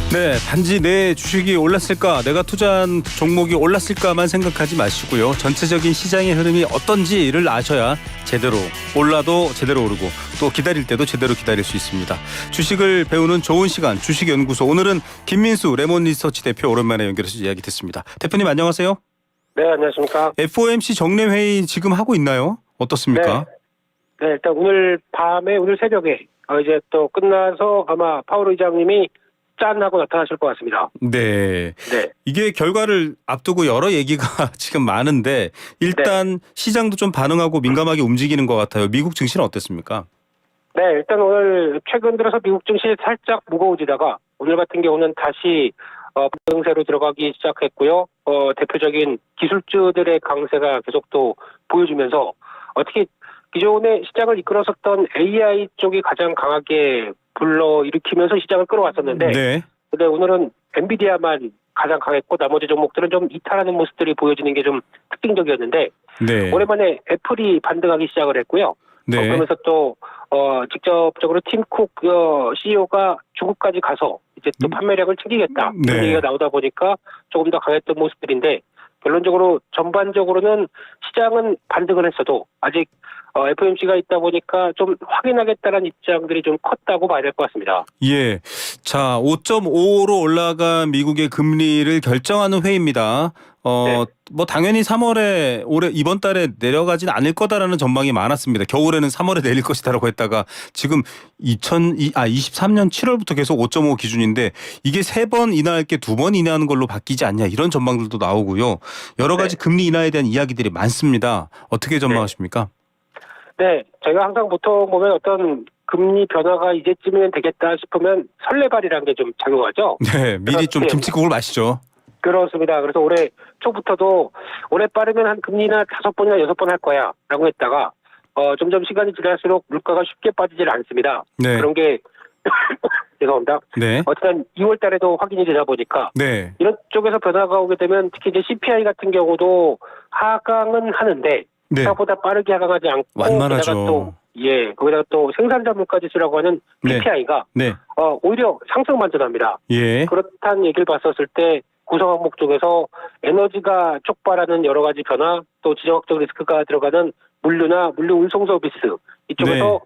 네, 단지 내 주식이 올랐을까, 내가 투자한 종목이 올랐을까만 생각하지 마시고요. 전체적인 시장의 흐름이 어떤지를 아셔야 제대로 올라도 제대로 오르고 또 기다릴 때도 제대로 기다릴 수 있습니다. 주식을 배우는 좋은 시간, 주식연구소. 오늘은 김민수 레몬리서치 대표 오랜만에 연결해서 이야기 듣습니다. 대표님 안녕하세요. 네, 안녕하십니까. FOMC 정례회의 지금 하고 있나요? 어떻습니까? 네, 일단 오늘 새벽에 이제 또 끝나서 아마 파월 의장님이 짠 하고 나타나실 것 같습니다. 네. 네. 이게 결과를 앞두고 여러 얘기가 지금 많은데 일단 시장도 좀 반응하고 민감하게 움직이는 것 같아요. 미국 증시는 어땠습니까? 네, 일단 오늘 최근 들어서 미국 증시 살짝 무거워지다가 오늘 같은 경우는 다시 반등세로 들어가기 시작했고요. 대표적인 기술주들의 강세가 계속 또 보여주면서 특히 기존의 시장을 이끌었었던 AI 쪽이 가장 강하게 불러일으키면서 시장을 끌어왔었는데 네. 근데 오늘은 엔비디아만 가장 강했고 나머지 종목들은 좀 이탈하는 모습들이 보여지는 게 좀 특징적이었는데 네. 오랜만에 애플이 반등하기 시작을 했고요. 네. 그러면서 또 직접적으로 팀쿡 CEO가 중국까지 가서 이제 또 판매량을 챙기겠다 네. 그런 얘기가 나오다 보니까 조금 더 강했던 모습들인데 결론적으로 전반적으로는 시장은 반등을 했어도 아직 FOMC가 있다 보니까 좀 확인하겠다는 입장들이 좀 컸다고 봐야 될 것 같습니다. 예. 자, 5.5로 올라간 미국의 금리를 결정하는 회의입니다. 네. 뭐 당연히 3월에 이번 달에 내려가진 않을 거다라는 전망이 많았습니다. 겨울에는 3월에 내릴 것이다라고 했다가 지금 23년 7월부터 계속 5.5 기준인데 이게 3번 인하할 게 2번 인하하는 걸로 바뀌지 않냐 이런 전망들도 나오고요. 여러 가지 금리 인하에 대한 이야기들이 많습니다. 어떻게 전망하십니까? 네, 제가 항상 보통 보면 어떤 금리 변화가 이제쯤이면 되겠다 싶으면 설레발이라는 게 좀 작용하죠. 네, 미리 좀 김치국을 마시죠. 그렇습니다. 그래서 올해 초부터도 올해 빠르면 한 금리나 5번이나 6번 할 거야 라고 했다가 점점 시간이 지날수록 물가가 쉽게 빠지질 않습니다. 네. 그런 게 죄송합니다. 네. 어쨌든 2월 달에도 확인이 되다 보니까 네. 이런 쪽에서 변화가 오게 되면 특히 이제 CPI 같은 경우도 하강은 하는데 네. 생각보다 빠르게 하강하지 않고 완만하죠. 거기다가 또 생산자 물가지수라고 하는 PPI가 네. 오히려 상승만 전합니다. 예. 그렇다는 얘기를 봤었을 때 구성 항목 쪽에서 에너지가 촉발하는 여러 가지 변화 또 지정학적 리스크가 들어가는 물류나 물류 운송 서비스 이쪽에서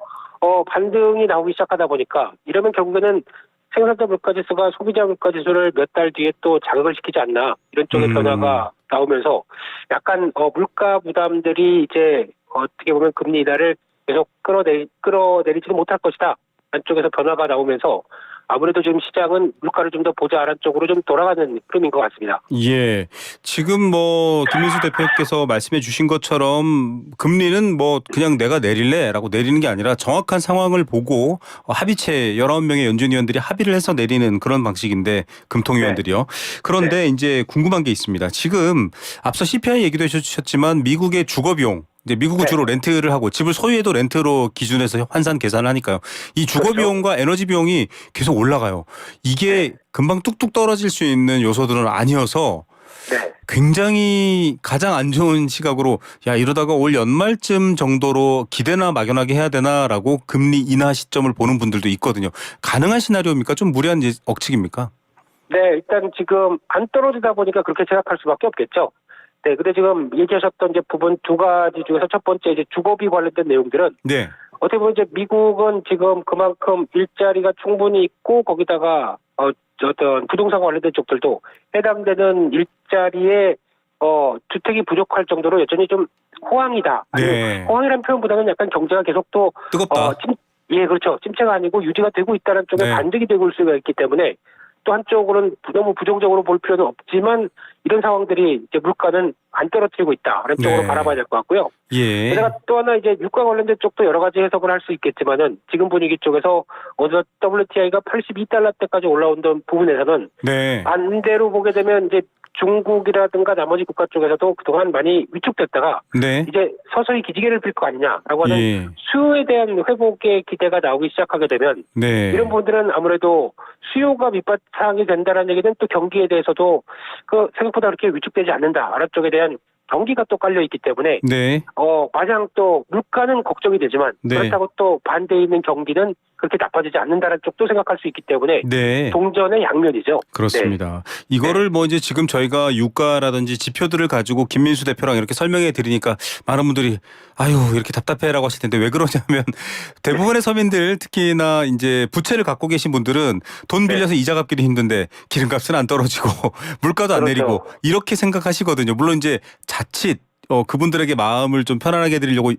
반등이 나오기 시작하다 보니까 이러면 결국에는 생산자 물가지수가 소비자 물가지수를 몇 달 뒤에 또 자극을 시키지 않나 이런 쪽의 변화가 나오면서 약간 물가 부담들이 이제 어떻게 보면 금리 인하를 계속 끌어내리지는 못할 것이다. 안쪽에서 변화가 나오면서 아무래도 지금 시장은 물가를 좀 더 보자라는 쪽으로 좀 돌아가는 흐름인 것 같습니다. 예. 지금 뭐 김민수 대표께서 말씀해 주신 것처럼 금리는 뭐 그냥 내가 내릴래라고 내리는 게 아니라 정확한 상황을 보고 합의체 19명의 연준위원들이 합의를 해서 내리는 그런 방식인데 금통위원들이요. 그런데 이제 궁금한 게 있습니다. 지금 앞서 CPI 얘기도 해주셨지만 미국의 주거비용 이제 미국은 주로 렌트를 하고 집을 소유해도 렌트로 기준해서 환산 계산을 하니까요. 이 주거 비용과 에너지 비용이 계속 올라가요. 이게 금방 뚝뚝 떨어질 수 있는 요소들은 아니어서 굉장히 가장 안 좋은 시각으로 야 이러다가 올 연말쯤 정도로 기대나 막연하게 해야 되나라고 금리 인하 시점을 보는 분들도 있거든요. 가능한 시나리오입니까? 좀 무리한 억측입니까? 네, 일단 지금 안 떨어지다 보니까 그렇게 생각할 수밖에 없겠죠. 네, 근데 지금 얘기하셨던 이제 부분 두 가지 중에서 첫 번째 이제 주거비 관련된 내용들은 네. 어떻게 보면 이제 미국은 지금 그만큼 일자리가 충분히 있고 거기다가 어떤 부동산 관련된 쪽들도 해당되는 일자리에 주택이 부족할 정도로 여전히 좀 호황이다. 네. 호황이라는 표현보다는 약간 경제가 계속 또 뜨겁다. 예, 그렇죠. 침체가 아니고 유지가 되고 있다는 쪽에 반등이 되고 있을 수가 있기 때문에 또 한쪽으로는 너무 부정적으로 볼 필요는 없지만 이런 상황들이 이제 물가는 안 떨어뜨리고 있다. 그런 쪽으로 바라봐야 될 것 같고요. 예. 게다가 또 하나 이제 유가 관련된 쪽도 여러 가지 해석을 할 수 있겠지만은 지금 분위기 쪽에서 어제 WTI가 82달러 때까지 올라온던 부분에서는 반대로 보게 되면 이제 중국이라든가 나머지 국가 쪽에서도 그동안 많이 위축됐다가 이제 서서히 기지개를 필 거 아니냐라고 하는 수요에 대한 회복의 기대가 나오기 시작하게 되면 이런 분들은 아무래도 수요가 밑바탕이 된다는 얘기는 또 경기에 대해서도 생각보다 그렇게 위축되지 않는다. 아랍 쪽에 대한 경기가 또 깔려 있기 때문에 마냥 또 물가는 걱정이 되지만 그렇다고 또 반대에 있는 경기는 그렇게 나빠지지 않는다는 쪽도 생각할 수 있기 때문에 네. 동전의 양면이죠. 그렇습니다. 이거를 뭐 이제 지금 저희가 유가라든지 지표들을 가지고 김민수 대표랑 이렇게 설명해 드리니까 많은 분들이 아유 이렇게 답답해라고 하실 텐데 왜 그러냐면 대부분의 서민들 특히나 이제 부채를 갖고 계신 분들은 돈 빌려서 이자 갚기도 힘든데 기름값은 안 떨어지고 물가도 안 그렇죠. 내리고 이렇게 생각하시거든요. 물론 이제 자칫 그분들에게 마음을 좀 편안하게 해드리려고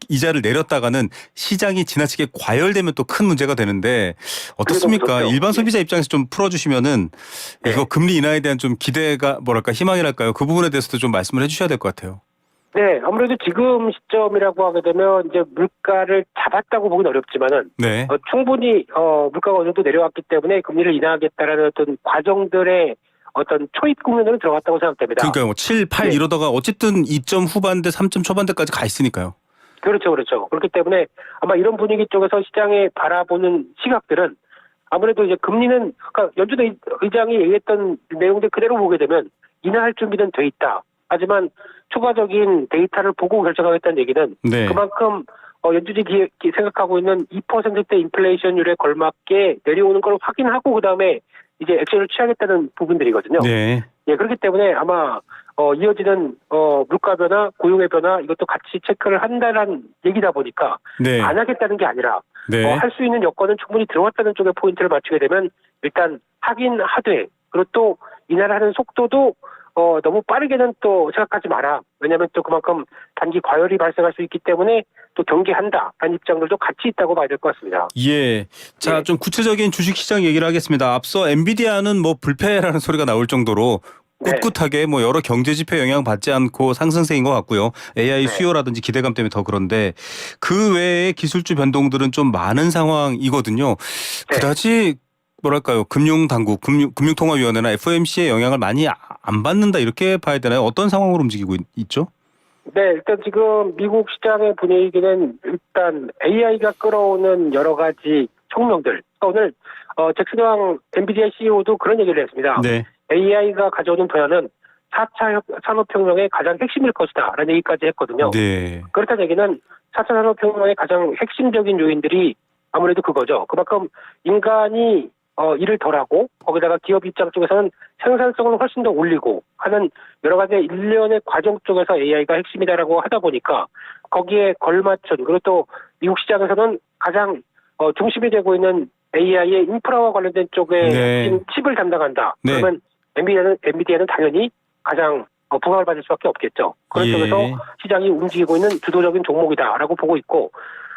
이자를 내렸다가는 시장이 지나치게 과열되면 또 큰 문제가 되는데 어떻습니까? 무섭죠. 일반 소비자 입장에서 좀 풀어주시면은 이거 금리 인하에 대한 좀 기대가 뭐랄까 희망이랄까요? 그 부분에 대해서도 좀 말씀을 해주셔야 될 것 같아요. 네, 아무래도 지금 시점이라고 하게 되면 이제 물가를 잡았다고 보기는 어렵지만은 네. 충분히 물가가 어느 정도 내려왔기 때문에 금리를 인하하겠다라는 어떤 과정들의 어떤 초입 국면으로 들어갔다고 생각됩니다. 그러니까요. 뭐 7, 8 네. 이러다가 어쨌든 2점 후반대, 3점 초반대까지 가 있으니까요. 그렇죠. 그렇기 때문에 아마 이런 분위기 쪽에서 시장에 바라보는 시각들은 아무래도 이제 금리는 그러니까 연준의 의장이 얘기했던 내용들 그대로 보게 되면 인하할 준비는 돼 있다. 하지만 추가적인 데이터를 보고 결정하겠다는 얘기는 네. 그만큼 연준이 생각하고 있는 2%대 인플레이션율에 걸맞게 내려오는 걸 확인하고 그다음에 이제 액션을 취하겠다는 부분들이거든요. 네. 예, 그렇기 때문에 아마 이어지는 물가 변화, 고용의 변화 이것도 같이 체크를 한다는 얘기다 보니까 네. 안 하겠다는 게 아니라 네. 할 수 있는 여건은 충분히 들어왔다는 쪽에 포인트를 맞추게 되면 일단 하긴 하되 그리고 또 인하를 하는 속도도 너무 빠르게는 또 생각하지 마라. 왜냐하면 또 그만큼 단기 과열이 발생할 수 있기 때문에 또 경계한다라는 입장들도 같이 있다고 봐야 될 것 같습니다. 예. 자, 예. 좀 구체적인 주식시장 얘기를 하겠습니다. 앞서 엔비디아는 뭐 불패라는 소리가 나올 정도로 네. 꿋꿋하게 뭐 여러 경제 지표 영향 받지 않고 상승세인 것 같고요. AI 네. 수요라든지 기대감 때문에 더 그런데 그 외에 기술주 변동들은 좀 많은 상황이거든요. 그다지 뭐랄까요. 금융당국, 금융통화위원회나 FOMC의 영향을 많이 안 받는다 이렇게 봐야 되나요? 어떤 상황으로 움직이고 있죠? 네, 일단 지금 미국 시장의 분위기는 일단 AI가 끌어오는 여러 가지 혁명들. 오늘 잭슨 엔비디아 CEO도 그런 얘기를 했습니다. 네. AI가 가져오는 변화는 4차 산업혁명의 가장 핵심일 것이다 라는 얘기까지 했거든요. 네. 그렇다는 얘기는 4차 산업혁명의 가장 핵심적인 요인들이 아무래도 그거죠. 그만큼 인간이 일을 덜하고 거기다가 기업 입장 쪽에서는 생산성을 훨씬 더 올리고 하는 여러 가지 일련의 과정 쪽에서 AI가 핵심이다라고 하다 보니까 거기에 걸맞춘 그리고 또 미국 시장에서는 가장 중심이 되고 있는 AI의 인프라와 관련된 쪽에 네. 칩을 담당한다. 네. 그러면 엔비디아는 당연히 가장 부각을 받을 수밖에 없겠죠. 그런 예. 쪽에서 시장이 움직이고 있는 주도적인 종목이다라고 보고 있고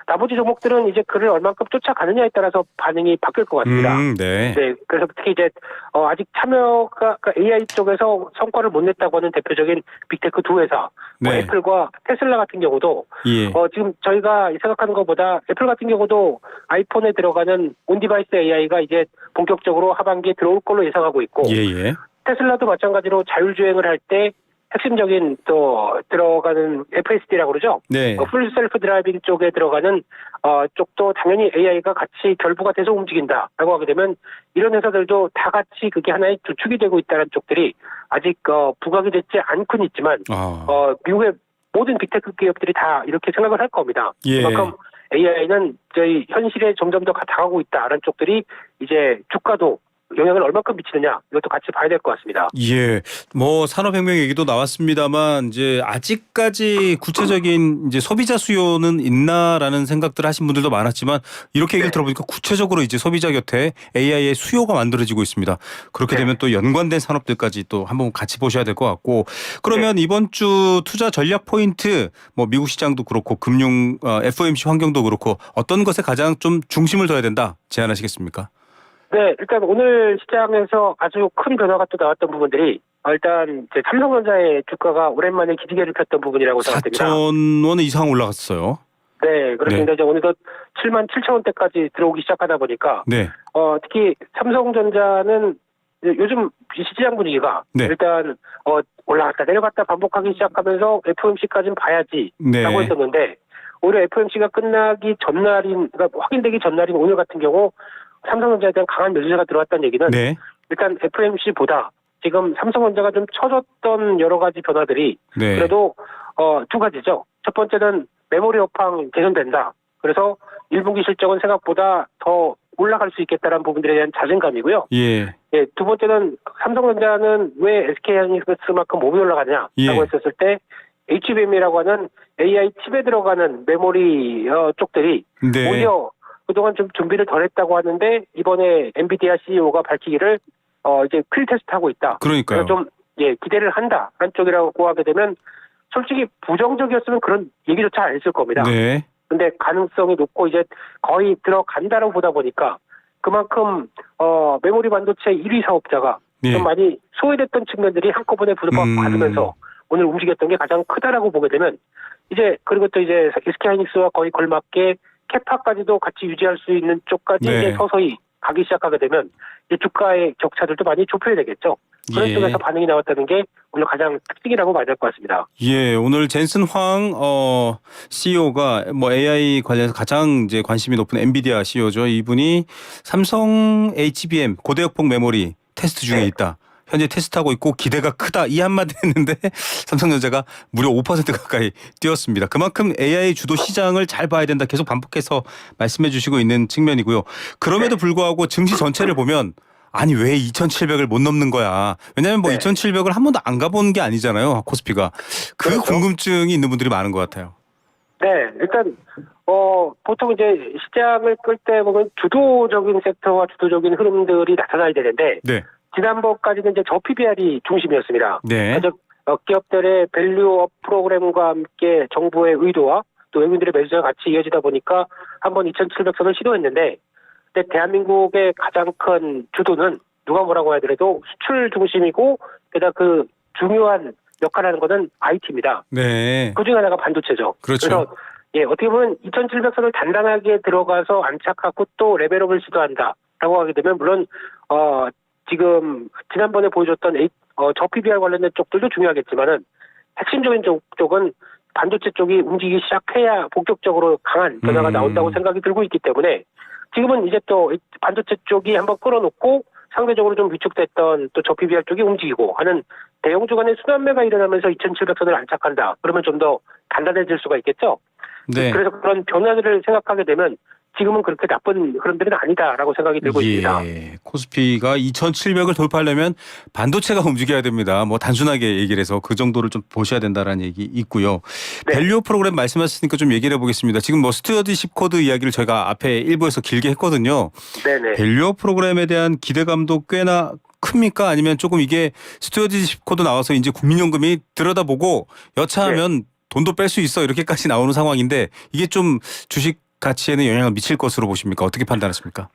나머지 종목들은 이제 그를 얼만큼 쫓아가느냐에 따라서 반응이 바뀔 것 같습니다. 네. 네, 그래서 특히 이제 아직 참여가 그러니까 AI 쪽에서 성과를 못 냈다고 하는 대표적인 빅테크 두 회사, 네. 애플과 테슬라 같은 경우도 예. 지금 저희가 생각하는 것보다 애플 같은 경우도 아이폰에 들어가는 온디바이스 AI가 이제 본격적으로 하반기에 들어올 걸로 예상하고 있고 예. 테슬라도 마찬가지로 자율주행을 할 때 핵심적인 또 들어가는 FSD라고 그러죠. 네. 풀 셀프 드라이빙 쪽에 들어가는 쪽도 당연히 AI가 같이 결부가 돼서 움직인다라고 하게 되면 이런 회사들도 다 같이 그게 하나의 주축이 되고 있다는 쪽들이 아직 부각이 되지 않고는 있지만 미국의 모든 빅테크 기업들이 다 이렇게 생각을 할 겁니다. 예. 그만큼 AI는 저희 현실에 점점 더 다가오고 있다라는 쪽들이 이제 주가도 영향을 얼마큼 미치느냐 이것도 같이 봐야 될 것 같습니다. 예, 뭐 산업혁명 얘기도 나왔습니다만 이제 아직까지 구체적인 이제 소비자 수요는 있나라는 생각들 하신 분들도 많았지만 이렇게 얘기를 들어보니까 구체적으로 이제 소비자 곁에 AI의 수요가 만들어지고 있습니다. 그렇게 되면 또 연관된 산업들까지 또 한번 같이 보셔야 될 것 같고 그러면 이번 주 투자 전략 포인트 뭐 미국 시장도 그렇고 금융 FOMC 환경도 그렇고 어떤 것에 가장 좀 중심을 둬야 된다 제안하시겠습니까? 네, 일단 오늘 시장에서 아주 큰 변화가 또 나왔던 부분들이 일단 이제 삼성전자의 주가가 오랜만에 기지개를 폈던 부분이라고 생각됩니다. 4,000원 이상 올라갔어요. 네, 그렇습니다. 이제 오늘도 77,000원대까지 들어오기 시작하다 보니까 네. 특히 삼성전자는 요즘 시장 분위기가 일단 올라갔다 내려갔다 반복하기 시작하면서 FOMC까지는 봐야지라고 했었는데 오히려 FOMC가 끝나기 전날인 그러니까 확인되기 전날인 오늘 같은 경우 삼성전자에 대한 강한 매수세가 들어왔다는 얘기는 일단 FOMC보다 지금 삼성전자가 좀 쳐졌던 여러 가지 변화들이 그래도 두 가지죠. 첫 번째는 메모리 업황 개선된다. 그래서 1분기 실적은 생각보다 더 올라갈 수 있겠다는 부분들에 대한 자신감이고요. 예. 예, 두 번째는 삼성전자는 왜 SK하이닉스만큼 몸이 올라가냐라고 예. 했었을 때 HBM이라고 하는 AI 칩에 들어가는 메모리 쪽들이 네. 오히려 그동안 좀 준비를 덜 했다고 하는데 이번에 엔비디아 CEO가 밝히기를 이제 프리 테스트하고 있다. 그러니까요. 그래서 좀 기대를 한다. 한쪽이라고 하게 되면 솔직히 부정적이었으면 그런 얘기조차 안 했을 겁니다. 네. 근데 가능성이 높고 이제 거의 들어간다라고 보다 보니까 그만큼 메모리 반도체 1위 사업자가 예. 좀 많이 소외됐던 측면들이 한꺼번에 받으면서 오늘 움직였던 게 가장 크다라고 보게 되면 이제 그리고 또 이제 SK하이닉스와 거의 걸맞게 캐파까지도 같이 유지할 수 있는 쪽까지 네. 이제 서서히 가기 시작하게 되면 이제 주가의 격차들도 많이 좁혀야 되겠죠. 그런 예. 쪽에서 반응이 나왔다는 게 오늘 가장 특징이라고 봐야 될 것 같습니다. 예, 오늘 젠슨 황 CEO가 뭐 AI 관련해서 가장 이제 관심이 높은 엔비디아 CEO죠. 이분이 삼성 HBM 고대역폭 메모리 테스트 중에 네. 있다. 현재 테스트하고 있고 기대가 크다. 이 한마디 했는데 삼성전자가 무려 5% 가까이 뛰었습니다. 그만큼 AI 주도 시장을 잘 봐야 된다. 계속 반복해서 말씀해 주시고 있는 측면이고요. 그럼에도 불구하고 증시 전체를 보면 아니 왜 2,700을 못 넘는 거야. 왜냐하면 뭐 네. 2,700을 한 번도 안 가본 게 아니잖아요. 코스피가. 그 그렇죠. 궁금증이 있는 분들이 많은 것 같아요. 네, 일단 보통 이제 시장을 끌 때 보면 주도적인 섹터와 주도적인 흐름들이 나타나야 되는데 네. 지난번까지는 이제 저 PBR이 중심이었습니다. 네. 즉 기업들의 밸류업 프로그램과 함께 정부의 의도와 또 외국인들의 매수가 같이 이어지다 보니까 한번 2,700선을 시도했는데 근데 대한민국의 가장 큰 주도는 누가 뭐라고 하더라도 수출 중심이고 게다가 그 중요한 역할을 하는 것은 IT입니다. 네. 그 중에 하나가 반도체죠. 그렇죠. 그래서 어떻게 보면 2,700선을 단단하게 들어가서 안착하고 또 레벨업을 시도한다라고 하게 되면 물론 지금 지난번에 보여줬던 저 PBR 관련된 쪽들도 중요하겠지만은 핵심적인 쪽은 반도체 쪽이 움직이기 시작해야 본격적으로 강한 변화가 나온다고 생각이 들고 있기 때문에 지금은 이제 또 반도체 쪽이 한번 끌어놓고 상대적으로 좀 위축됐던 또 저 PBR 쪽이 움직이고 하는 대형주 간의 순환매가 일어나면서 2,700선을 안착한다. 그러면 좀 더 단단해질 수가 있겠죠. 네. 그래서 그런 변화들을 생각하게 되면 지금은 그렇게 나쁜 흐름들은 아니다라고 생각이 들고 있습니다. 예. 코스피가 2,700을 돌파하려면 반도체가 움직여야 됩니다. 뭐 단순하게 얘기를 해서 그 정도를 좀 보셔야 된다라는 얘기 있고요. 네. 밸류 프로그램 말씀하셨으니까 좀 얘기를 해보겠습니다. 지금 뭐 스튜어디십 코드 이야기를 저희가 앞에 일부에서 길게 했거든요. 네네. 밸류 프로그램에 대한 기대감도 꽤나 큽니까? 아니면 조금 이게 스튜어디십 코드 나와서 이제 국민연금이 들여다보고 여차하면 돈도 뺄 수 있어 이렇게까지 나오는 상황인데 이게 좀 주식 가치에는 영향을 미칠 것으로 보십니까? 어떻게 판단하십니까?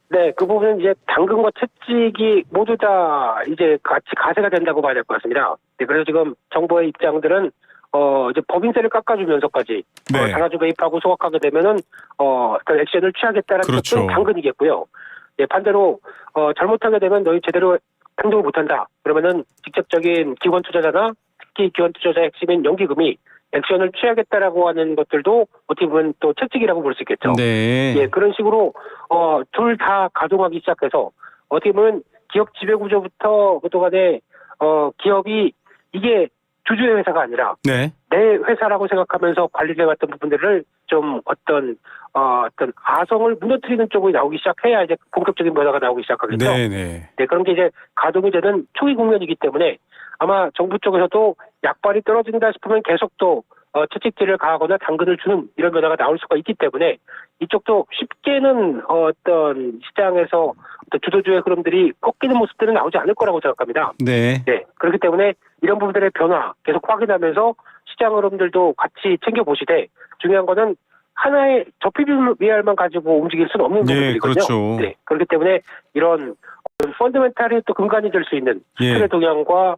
네, 그 부분은 이제 당근과 채찍이 모두 다 이제 같이 가세가 된다고 봐야 될 것 같습니다. 네, 그래서 지금 정부의 입장들은 이제 법인세를 깎아주면서까지 네. 단아주 매입하고 소각하게 되면은 어떤 액션을 취하겠다는 그렇죠. 것은 당근이겠고요. 예, 반대로 잘못하게 되면 너희 제대로 행동을 못한다. 그러면은 직접적인 기관 투자자나 특히 기관 투자자의 핵심인 연기금이 액션을 취하겠다라고 하는 것들도 어떻게 보면 또 채찍이라고 볼 수 있겠죠. 네. 예, 그런 식으로 둘 다 가동하기 시작해서 어떻게 보면 기업 지배 구조부터 그동안에 기업이 이게 주주의 회사가 아니라 네. 내 회사라고 생각하면서 관리를 해왔던 부분들을 좀 어떤 아성을 무너뜨리는 쪽으로 나오기 시작해야 이제 본격적인 변화가 나오기 시작하겠죠. 네네. 네, 그런 게 이제 가동이 되는 초기 국면이기 때문에 아마 정부 쪽에서도 약발이 떨어진다 싶으면 계속 또 채찍질을 가하거나 당근을 주는 이런 변화가 나올 수가 있기 때문에 이쪽도 쉽게는 어떤 시장에서 어떤 주도주의 흐름들이 꺾이는 모습들은 나오지 않을 거라고 생각합니다. 네. 네, 그렇기 때문에 이런 부분들의 변화 계속 확인하면서 시장 흐름들도 같이 챙겨보시되 중요한 거는 하나의 저 PBR만 가지고 움직일 수는 없는 예, 부분들이거든요. 그렇죠. 네, 그렇기 때문에 이런 펀더멘탈이 또 근간이 될 수 있는 예. 수출의 동향과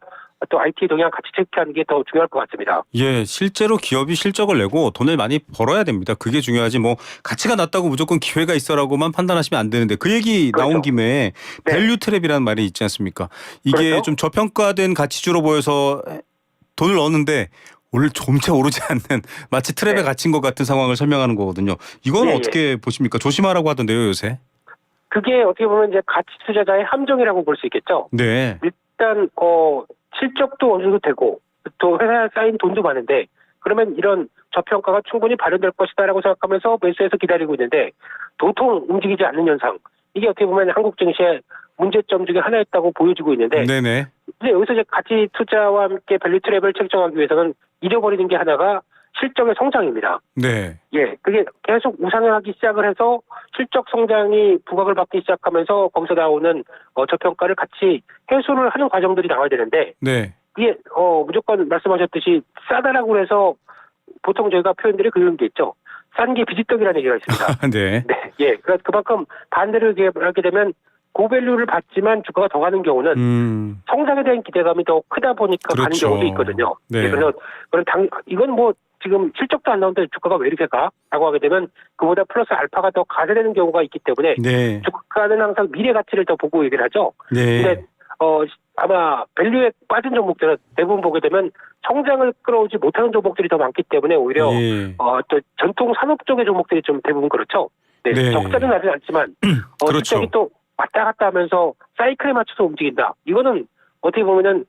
또 IT 동향 같이 체크하는 게 더 중요할 것 같습니다. 예, 실제로 기업이 실적을 내고 돈을 많이 벌어야 됩니다. 그게 중요하지 뭐 가치가 낮다고 무조건 기회가 있어라고만 판단하시면 안 되는데 그 얘기 그렇죠. 나온 김에 네. 밸류 트랩이라는 말이 있지 않습니까? 이게 그렇죠. 좀 저평가된 가치주로 보여서 돈을 넣었는데 오늘 좀채 오르지 않는 마치 트랩에 네. 갇힌 것 같은 상황을 설명하는 거거든요. 이건 예, 어떻게 보십니까? 조심하라고 하던데요, 요새. 그게 어떻게 보면 이제 가치 투자자의 함정이라고 볼 수 있겠죠. 네. 일단 실적도 어느 정도 되고 또 회사에 쌓인 돈도 많은데 그러면 이런 저평가가 충분히 발현될 것이다라고 생각하면서 매수해서 기다리고 있는데 도통 움직이지 않는 현상. 이게 어떻게 보면 한국 증시의 문제점 중에 하나였다고 보여지고 있는데 네네. 근데 여기서 이제 가치 투자와 함께 밸류 트랩을 책정하기 위해서는 잃어버리는 게 하나가 실적의 성장입니다. 네. 예, 그게 계속 우상향하기 시작을 해서 실적 성장이 부각을 받기 시작하면서 거기서 나오는 저평가를 같이 해소를 하는 과정들이 나와야 되는데 네. 이게 무조건 말씀하셨듯이 싸다라고 해서 보통 저희가 표현들이 그런 게 있죠. 싼 게 비지떡이라는 얘기가 있습니다. 네. 네, 예, 그러니까 그만큼 반대로 하게 되면 고밸류를 받지만 주가가 더 가는 경우는 성장에 대한 기대감이 더 크다 보니까 가는 그렇죠. 경우도 있거든요. 네. 예, 그래서 이건 뭐 지금 실적도 안 나오는데 주가가 왜 이렇게 가? 라고 하게 되면 그보다 플러스 알파가 더 가세되는 경우가 있기 때문에 네. 주가는 항상 미래 가치를 더 보고 얘기를 하죠. 네. 근데 아마 밸류에 빠진 종목들은 대부분 보게 되면 성장을 끌어오지 못하는 종목들이 더 많기 때문에 오히려 예. 또 전통 산업 쪽의 종목들이 좀 대부분 그렇죠. 네, 네. 적자는 나진 않지만 그렇죠. 실적이 또 왔다 갔다 하면서 사이클에 맞춰서 움직인다. 이거는 어떻게 보면은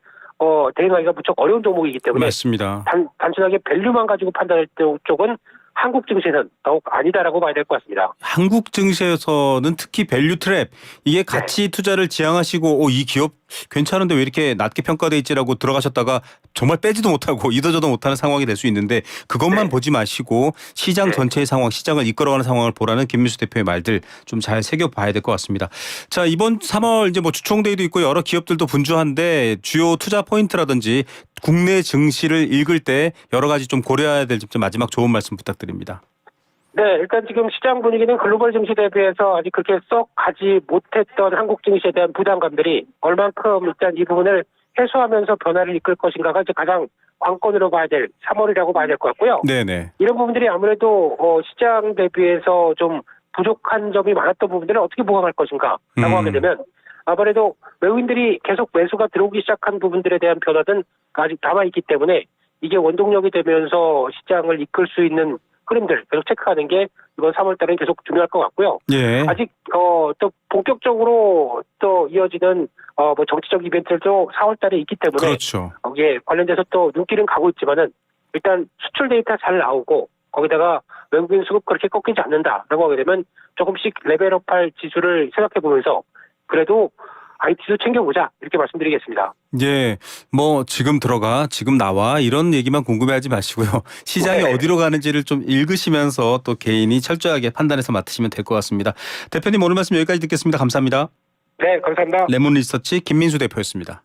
대응하기가 무척 어려운 종목이기 때문에 맞습니다. 단순하게 밸류만 가지고 판단할 쪽은 한국 증시는 더욱 아니다라고 봐야 될 것 같습니다. 한국 증시에서는 특히 밸류 트랩 이게 가치 투자를 지향하시고 이 기업 괜찮은데 왜 이렇게 낮게 평가돼 있지라고 들어가셨다가 정말 빼지도 못하고 이도저도 못하는 상황이 될 수 있는데 그것만 네. 보지 마시고 시장 네. 전체의 상황, 시장을 이끌어가는 상황을 보라는 김민수 대표의 말들 좀 잘 새겨봐야 될 것 같습니다. 자, 이번 3월 이제 뭐 주총대회도 있고 여러 기업들도 분주한데 주요 투자 포인트라든지 국내 증시를 읽을 때 여러 가지 좀 고려해야 될 점 마지막 좋은 말씀 부탁드립니다. 네, 일단 지금 시장 분위기는 글로벌 증시 대비해서 아직 그렇게 썩 가지 못했던 한국 증시에 대한 부담감들이 얼만큼 일단 이 부분을 해소하면서 변화를 이끌 것인가가 이제 가장 관건으로 봐야 될 3월이라고 봐야 될 것 같고요. 네네. 이런 부분들이 아무래도 시장 대비해서 좀 부족한 점이 많았던 부분들을 어떻게 보강할 것인가라고 하게 되면 아무래도 외국인들이 계속 매수가 들어오기 시작한 부분들에 대한 변화는 아직 남아있기 때문에 이게 원동력이 되면서 시장을 이끌 수 있는 흐름들 계속 체크하는 게 이번 3월 달에 계속 중요할 것 같고요. 예. 아직 또 본격적으로 또 이어지는 뭐 정치적 이벤트들도 4월 달에 있기 때문에 그렇죠. 거기에 관련돼서 또 눈길은 가고 있지만은 일단 수출 데이터 잘 나오고 거기다가 외국인 수급 그렇게 꺾이지 않는다라고 하게 되면 조금씩 레벨업할 지수를 생각해 보면서 그래도 IT도 챙겨보자 이렇게 말씀드리겠습니다. 예, 뭐 지금 들어가, 지금 나와 이런 얘기만 궁금해하지 마시고요. 시장이 네. 어디로 가는지를 좀 읽으시면서 또 개인이 철저하게 판단해서 맡으시면 될 것 같습니다. 대표님 오늘 말씀 여기까지 듣겠습니다. 감사합니다. 네, 감사합니다. 레몬 리서치 김민수 대표였습니다.